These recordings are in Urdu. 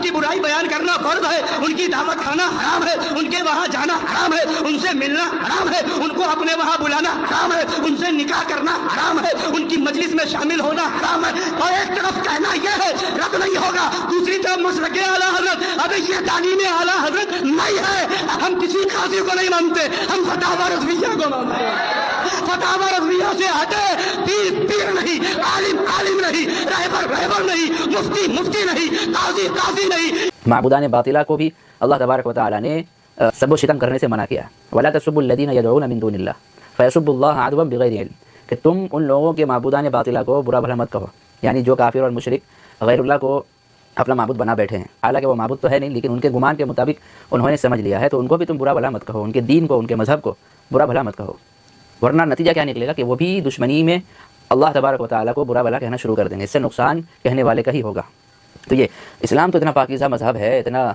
کی برائی بیان کرنا فرض ہے، ان کی دعوت کھانا حرام ہے، ان کے وہاں جانا حرام ہے، ان سے ملنا حرام ہے، ان کو اپنے وہاں بلانا حرام ہے، ان سے نکاح کرنا حرام ہے، ان کی مجلس میں شامل ہونا حرام ہے۔ اور ایک طرف کہنا یہ ہے رد نہیں ہوگا، دوسری طرف مسلک اعلیٰ حضرت ابھی یہ تعلیم اعلیٰ حضرت نہیں ہے۔ ہم کسی قاضی کو نہیں مانتے، ہم فتاوی رضویہ کو مانتے ہیں۔ فتاوی رضویہ سے ہٹے، پیر پیر نہیں، عالم عالم نہیں، رہبر رہبر نہیں، مفتی مفتی نہیں، قاضی قاضی نہیں۔ معبودان باطلہ کو بھی اللہ تبارک و تعالیٰ نے سب و شتم کرنے سے منع کیا ہے۔ وَلَا تَسُبُّوا الَّذِينَ يَدْعُونَ مِن دُونِ اللَّهِ فَيَسُبُّوا اللَّهَ عَدْوًا بِغَيْرِ عِلْمٍ، کہ تم ان لوگوں کے معبودان باطلہ کو برا بھلا مت کہو، یعنی جو کافر اور مشرک غیر اللہ کو اپنا معبود بنا بیٹھے ہیں، حالانکہ وہ معبود تو ہے نہیں، لیکن ان کے گمان کے مطابق انہوں نے سمجھ لیا ہے، تو ان کو بھی تم برا بھلا مت کہو، ان کے دین کو، ان کے مذہب کو برا بھلا مت کہو، ورنہ نتیجہ کیا نکلے گا کہ وہ بھی دشمنی میں اللہ تبارک و تعالیٰ کو برا بھلا کہنا شروع کر دیں گے، اس سے نقصان کہنے والے کا ہی ہوگا۔ تو یہ اسلام تو اتنا پاکیزہ مذہب ہے، اتنا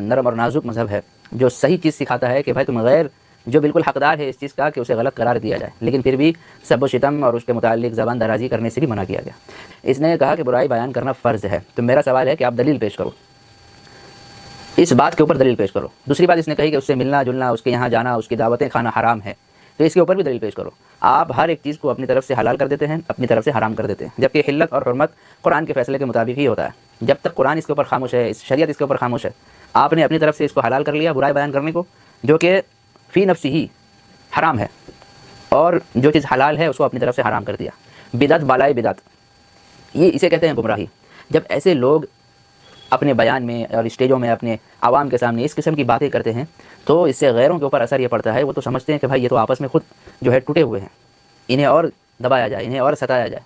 نرم اور نازک مذہب ہے، جو صحیح چیز سکھاتا ہے کہ بھائی تم غیر جو بالکل حقدار ہے اس چیز کا کہ اسے غلط قرار دیا جائے، لیکن پھر بھی سب و شتم اور اس کے متعلق زبان درازی کرنے سے بھی منع کیا گیا۔ اس نے کہا کہ برائی بیان کرنا فرض ہے، تو میرا سوال ہے کہ آپ دلیل پیش کرو، اس بات کے اوپر دلیل پیش کرو۔ دوسری بات اس نے کہی کہ اس سے ملنا جلنا، اس کے یہاں جانا، اس کی دعوتیں کھانا حرام ہے، تو اس کے اوپر بھی دلیل پیش کرو۔ آپ ہر ایک چیز کو اپنی طرف سے حلال کر دیتے ہیں، اپنی طرف سے حرام کر دیتے ہیں، جبکہ حلت اور حرمت قرآن کے فیصلے کے مطابق ہی ہوتا ہے۔ جب تک قرآن اس کے اوپر خاموش ہے، شریعت اس کے اوپر خاموش ہے، آپ نے اپنی طرف سے اس کو حلال کر لیا برائی بیان کرنے کو، جو کہ فی نفسی ہی حرام ہے، اور جو چیز حلال ہے اس کو اپنی طرف سے حرام کر دیا۔ بدعت بالائے بدعت، یہ اسے کہتے ہیں گمراہی۔ جب ایسے لوگ اپنے بیان میں اور اسٹیجوں میں اپنے عوام کے سامنے اس قسم کی باتیں کرتے ہیں تو اس سے غیروں کے اوپر اثر یہ پڑتا ہے، وہ تو سمجھتے ہیں کہ بھائی یہ تو آپس میں خود جو ہے ٹوٹے ہوئے ہیں، انہیں اور دبایا جائے، انہیں اور ستایا جائے۔